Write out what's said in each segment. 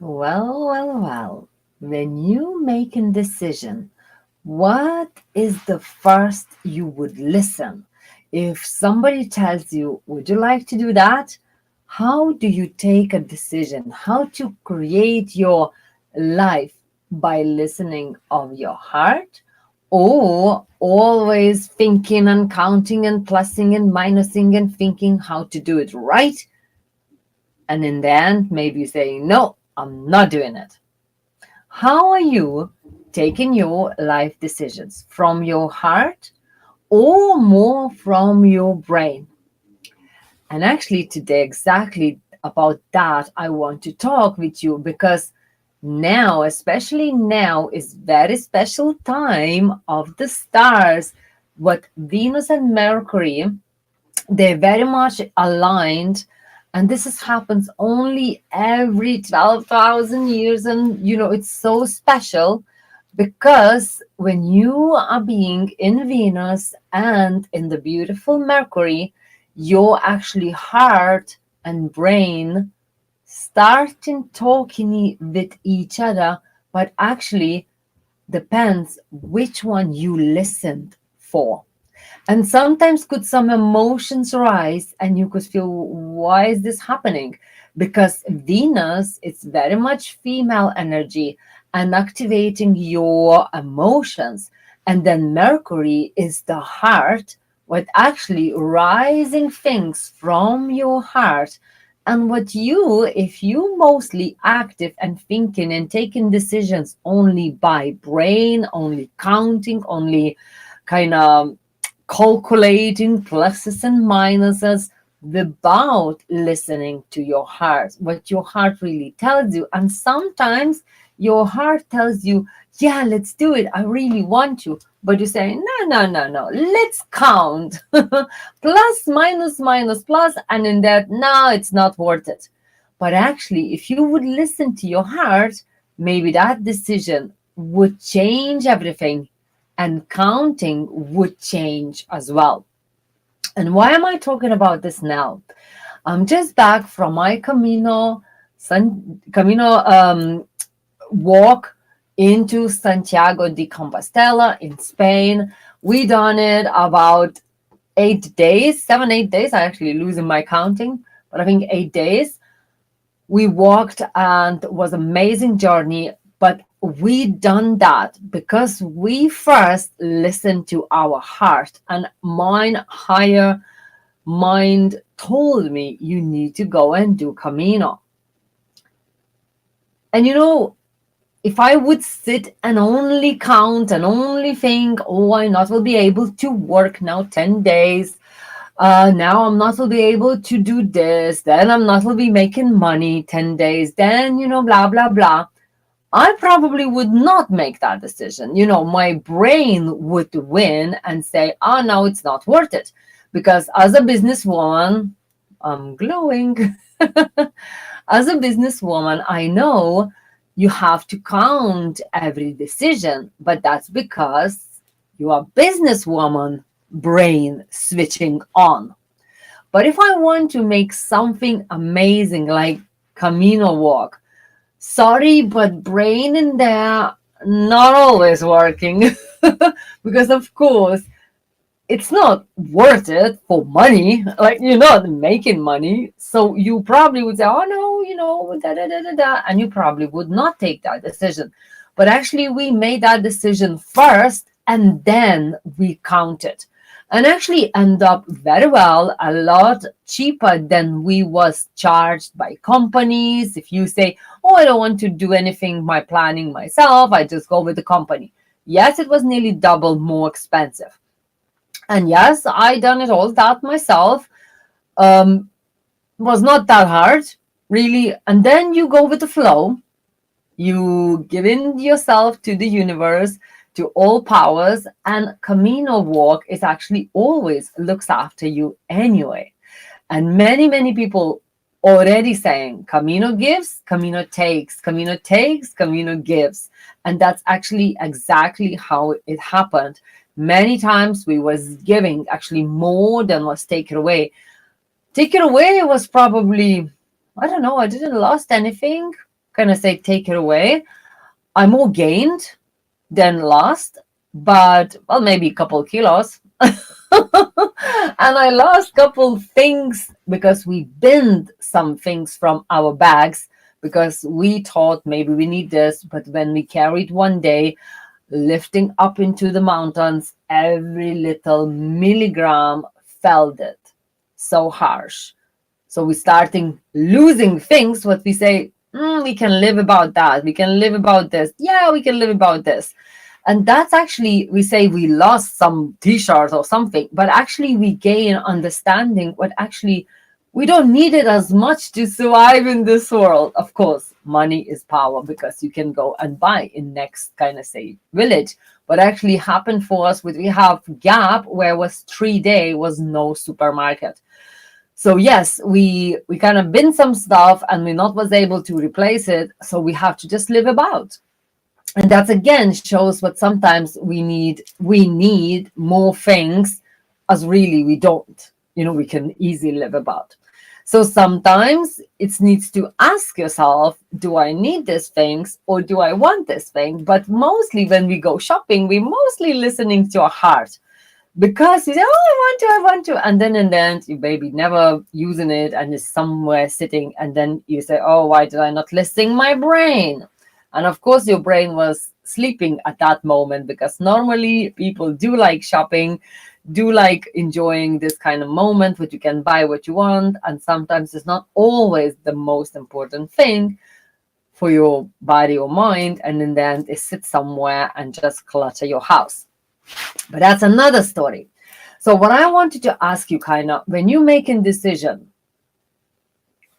Well. When you make a decision, what is the first you would listen? If somebody tells you, would you like to do that? How do you take a decision? How to create your life by listening of your heart, or always thinking and counting and plussing and minusing and thinking how to do it right? And in the end, maybe saying, no, I'm not doing it. How are you taking your life decisions? From your heart or more from your brain? And actually, today, exactly about that, I want to talk with you because now, especially now, is very special time of the stars. What Venus and Mercury, they're very much aligned, and this is, happens only every 12,000 years. And it's so special because when you are being in Venus and in the beautiful Mercury, your actually heart and brain starting talking with each other, but actually depends which one you listened for. And sometimes could some emotions rise and you could feel, why is this happening? Because Venus is very much female energy and activating your emotions. And then Mercury is the heart, what actually rising things from your heart. And what you, if you mostly active and thinking and taking decisions only by brain, only counting, only kind of calculating pluses and minuses without listening to your heart, what your heart really tells you. And sometimes your heart tells you, yeah, let's do it, I really want to. But you say, no, let's count. Plus, minus, minus, plus. And in that, no, it's not worth it. But actually, if you would listen to your heart, maybe that decision would change everything and counting would change as well. And why am I talking about this now? I'm just back from my Camino walk into Santiago de Compostela in Spain. We done it about 8 days, 7, 8 days. I actually losing my counting, but I think 8 days. We walked and it was amazing journey. But we done that because we first listened to our heart, and mine higher mind told me you need to go and do Camino. And if I would sit and only count and only think, oh, I not will be able to work now 10 days, now I'm not will be able to do this, then I'm not will be making money 10 days, then blah blah blah, I probably would not make that decision. My brain would win and say, oh, no, it's not worth it. Because as a businesswoman, I'm glowing. As a businesswoman, I know you have to count every decision, but that's because you are businesswoman brain switching on. But if I want to make something amazing like Camino walk, sorry, but brain in there not always working. Because of course it's not worth it for money. Like, you're not making money, so you probably would say, oh no, and you probably would not take that decision. But actually we made that decision first and then we counted, and actually end up very well, a lot cheaper than we was charged by companies. If you say, oh, I don't want to do anything my planning myself, I just go with the company, yes, it was nearly double more expensive. And yes, I done it all that myself. um was not that hard, really. And then you go with the flow, you give in yourself to the universe, to all powers, and Camino walk is actually always looks after you anyway. And many people already saying Camino gives, Camino takes, Camino takes, Camino gives. And that's actually exactly how it happened. Many times we was giving actually more than was taken away. Taken away was probably, I don't know, I didn't lost anything. kind of say take it away, I more gained than lost, but well, maybe a couple kilos. And I lost couple things because we binned some things from our bags because we thought maybe we need this, but when we carried one day, lifting up into the mountains, every little milligram felt it so harsh. So we starting losing things, what we say, we can live about that. We can live about this. Yeah, we can live about this. And that's actually, we say we lost some t-shirts or something, but actually we gain understanding what actually we don't need it as much to survive in this world. Of course, money is power because you can go and buy in next kind of say village. But actually happened for us with we have Gap where was 3 day was no supermarket. So yes, we kind of bin some stuff and we not was able to replace it. So we have to just live about. And that again shows what sometimes we need more things as really we don't, we can easily live about. So sometimes it needs to ask yourself, do I need these things or do I want this thing? But mostly when we go shopping, we mostly listening to our heart because you say, oh, I want to, and then in the end you maybe never using it and it's somewhere sitting, and then you say, oh, why did I not listen my brain? And of course, your brain was sleeping at that moment because normally people do like shopping, do like enjoying this kind of moment where you can buy what you want. And sometimes it's not always the most important thing for your body or mind. And in the end, it sits somewhere and just clutter your house. But that's another story. So what I wanted to ask you kind of, when you're making decision,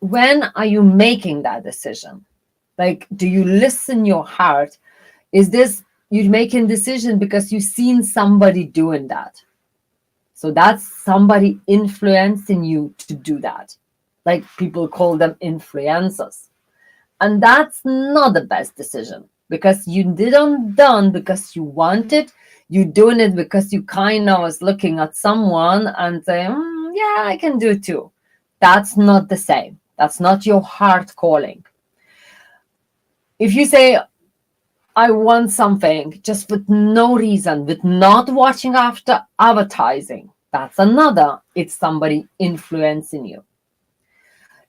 when are you making that decision? Like, do you listen your heart? Is this you making decision because you've seen somebody doing that? So that's somebody influencing you to do that. Like people call them influencers. And that's not the best decision because you didn't done because you wanted. You doing it because you kind of was looking at someone and say, yeah, I can do it too. That's not the same. That's not your heart calling. If you say, I want something just with no reason, with not watching after advertising, that's another. It's somebody influencing you.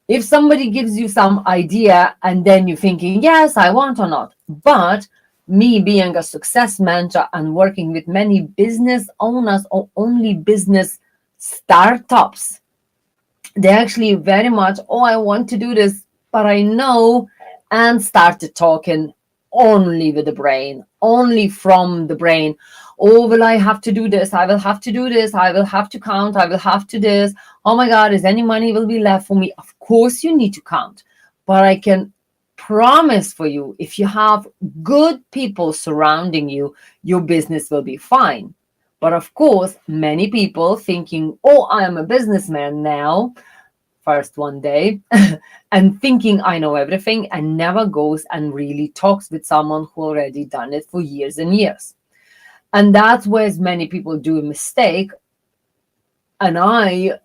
If somebody gives you some idea and then you're thinking, yes, I want or not. But me being a success mentor and working with many business owners or only business startups, they actually very much, oh, I want to do this, but I know, and started talking only with the brain, only from the brain. Oh, will I have to do this? I will have to do this. I will have to count. I will have to this. Oh my God, is any money will be left for me? Of course you need to count. But I can promise for you, if you have good people surrounding you, your business will be fine. But of course, many people thinking, oh, I am a businessman now, first one day, and thinking I know everything and never goes and really talks with someone who already done it for years and years. And that's where many people do a mistake. And I,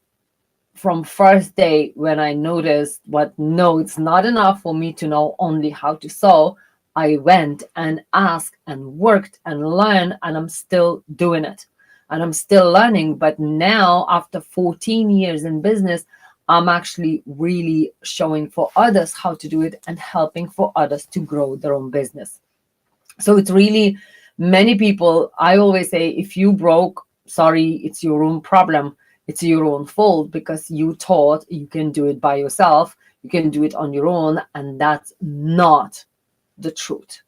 from first day when I noticed what, no, it's not enough for me to know only how to sew, I went and asked and worked and learned, and I'm still doing it. And I'm still learning. But now, after 14 years in business, I'm actually really showing for others how to do it and helping for others to grow their own business. So it's really many people, I always say, if you broke, sorry, it's your own problem. It's your own fault because you thought you can do it by yourself. You can do it on your own. And that's not the truth.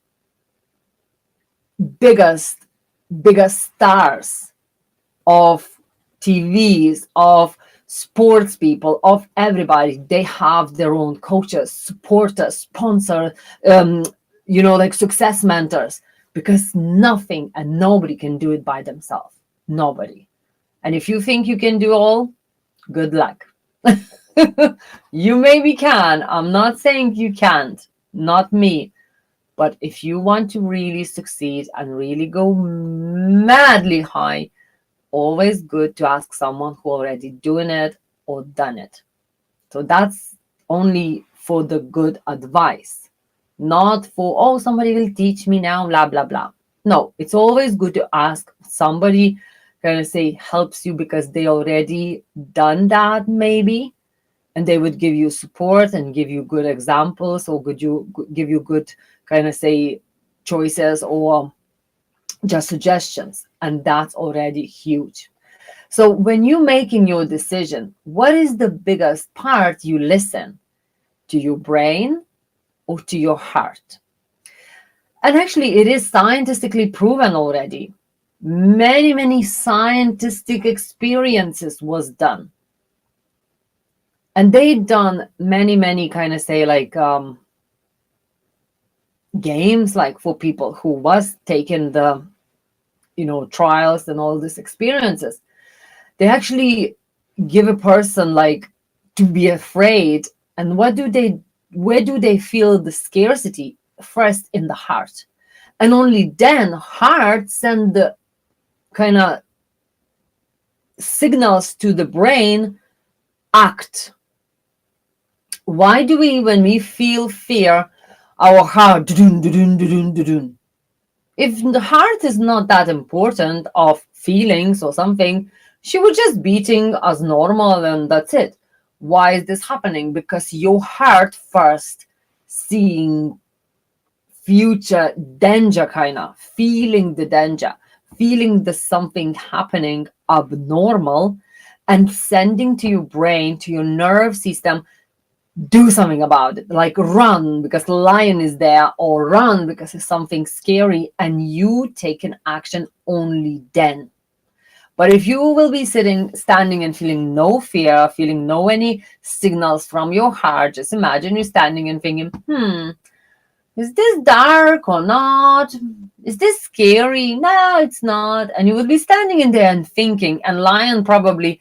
Biggest stars of TVs, of sports people, of everybody, they have their own coaches, supporters, sponsors, like success mentors, because nothing and nobody can do it by themselves. Nobody. And if you think you can do all, good luck. You maybe can. I'm not saying you can't, not me. But if you want to really succeed and really go madly high, always good to ask someone who already doing it or done it. So that's only for the good advice. not for, oh, somebody will teach me now, blah, blah, blah. No, it's always good to ask somebody, kind of say, helps you because they already done that, maybe, and they would give you support and give you good examples, or give you good, kind of say, choices, or just suggestions. And that's already huge. So when you're making your decision, what is the biggest part you listen? To your brain or to your heart? And actually, it is scientifically proven already. Many scientific experiences was done. And they done many kind of say like games, like for people who was taking the, trials and all these experiences. They actually give a person like to be afraid. And where do they feel the scarcity? First in the heart. And only then heart send the kind of signals to the brain, act. Why do we, when we feel fear, our heart, if the heart is not that important of feelings or something, she would just beating as normal and that's it. Why is this happening? Because your heart first seeing future danger, kind of feeling the danger, feeling the something happening abnormal, and sending to your brain, to your nerve system, do something about it, like run because the lion is there, or run because it's something scary, and you take an action only then. But if you will be standing and feeling no fear, feeling no any signals from your heart, just imagine you standing and thinking, is this dark or not? Is this scary? No, it's not. And you will be standing in there and thinking, and lion probably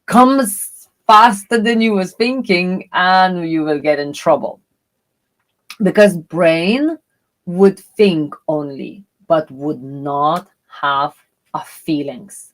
comes faster than you was thinking, and you will get in trouble. Because brain would think only, but would not have feelings.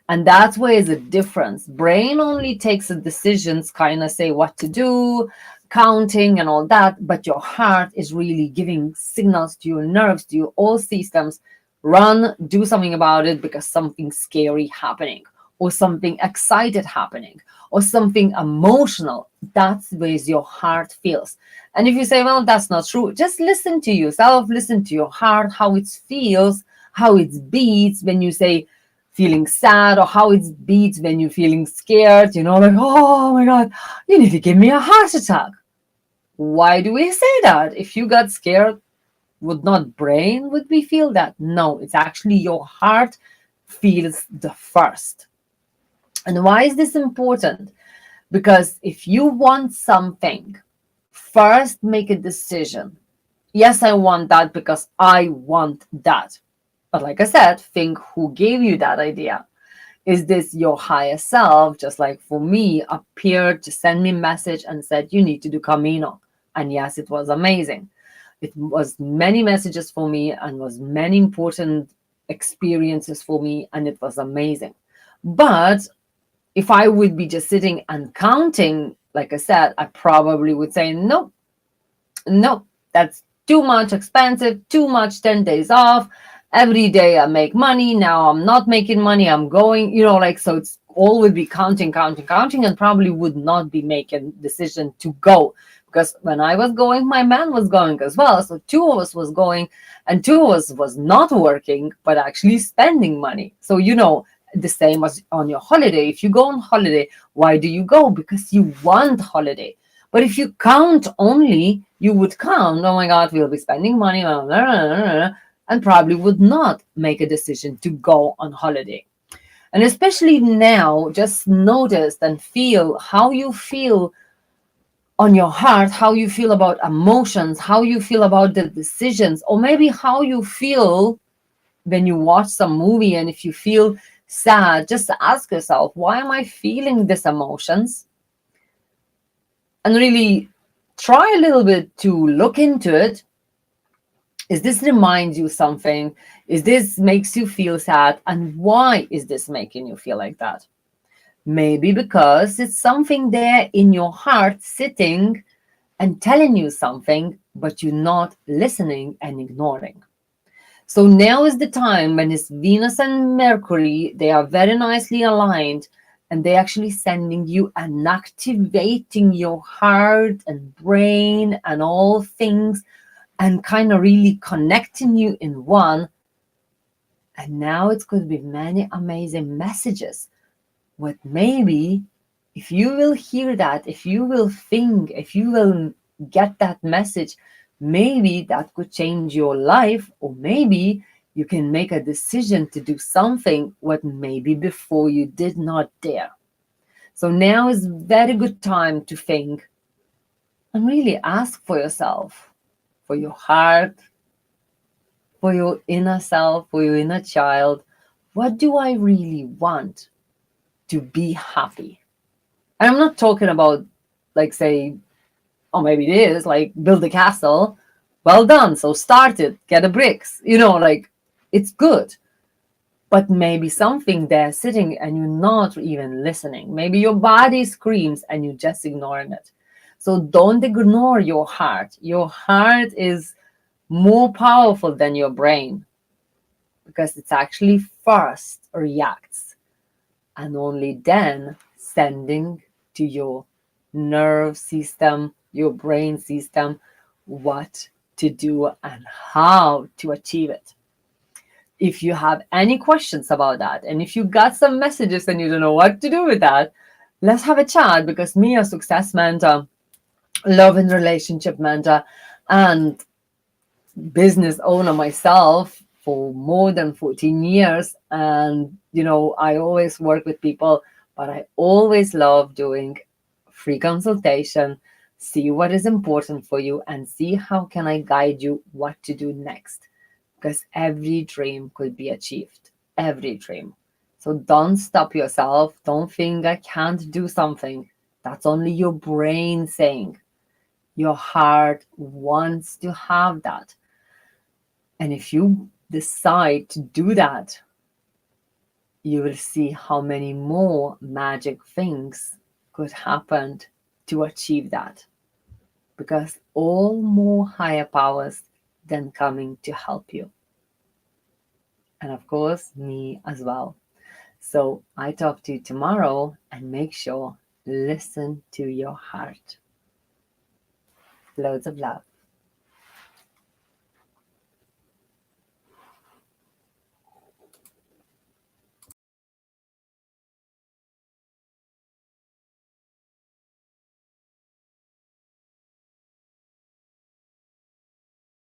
And that's where is the difference. Brain only takes the decisions, kind of say what to do, counting and all that, but your heart is really giving signals to your nerves, to your all systems. Run, do something about it because something scary happening, or something excited happening, or something emotional. That's where your heart feels. And if you say, well, that's not true, just listen to yourself, listen to your heart, how it feels, how it beats when you say feeling sad, or how it beats when you're feeling scared, like, oh my God, you need to give me a heart attack. Why do we say that? If you got scared, would not brain would we feel that? No, it's actually your heart feels the first. And why is this important? Because if you want something, first make a decision. Yes, I want that because I want that. But like I said, think who gave you that idea. Is this your higher self? Just like for me, appeared to send me a message and said, you need to do Camino. And yes, it was amazing. It was many messages for me and was many important experiences for me. And it was amazing. But if I would be just sitting and counting, like I said, I probably would say, no, that's too much expensive, too much 10 days off. Every day I make money. Now I'm not making money. I'm going, so it's all would be counting, and probably would not be making decision to go. Because when I was going, my man was going as well. So two of us was going, and two of us was not working, but actually spending money. So, the same as on your holiday. If you go on holiday, why do you go? Because you want holiday. But if you count only, you would count, oh my God, we'll be spending money, and probably would not make a decision to go on holiday. And especially now, just notice and feel how you feel on your heart, how you feel about emotions, how you feel about the decisions, or maybe how you feel when you watch some movie. And if you feel sad, just ask yourself, why am I feeling these emotions? And really try a little bit to look into it. Is this reminds you something? Is this makes you feel sad? And why is this making you feel like that? Maybe because it's something there in your heart sitting and telling you something, but you're not listening and ignoring. So now is the time when it's Venus and Mercury, they are very nicely aligned, and they're actually sending you and activating your heart and brain and all things, and kind of really connecting you in one. And now it's going to be many amazing messages. What maybe if you will hear that, if you will think, if you will get that message, maybe that could change your life, or maybe you can make a decision to do something what maybe before you did not dare. So now is very good time to think and really ask for yourself, for your heart, for your inner self, for your inner child, what do I really want to be happy? And I'm not talking about, like, say, oh, maybe it is like build a castle. Well done. So start it, get the bricks, like it's good. But maybe something there sitting and you're not even listening. Maybe your body screams and you're just ignoring it. So don't ignore your heart. Your heart is more powerful than your brain, because it's actually first reacts and only then sending to your nerve system, your brain system, what to do and how to achieve it. If you have any questions about that, and if you got some messages and you don't know what to do with that, let's have a chat, because me, a success mentor, love and relationship mentor, and business owner myself for more than 14 years. And, I always work with people, but I always love doing free consultation, see what is important for you, and see how can I guide you what to do next. Because every dream could be achieved, every dream. So don't stop yourself. Don't think I can't do something. That's only your brain saying. Your heart wants to have that. And if you decide to do that, you will see how many more magic things could happen to achieve that. Because all more higher powers than coming to help you. And of course, me as well. So I talk to you tomorrow, and make sure listen to your heart. Loads of love.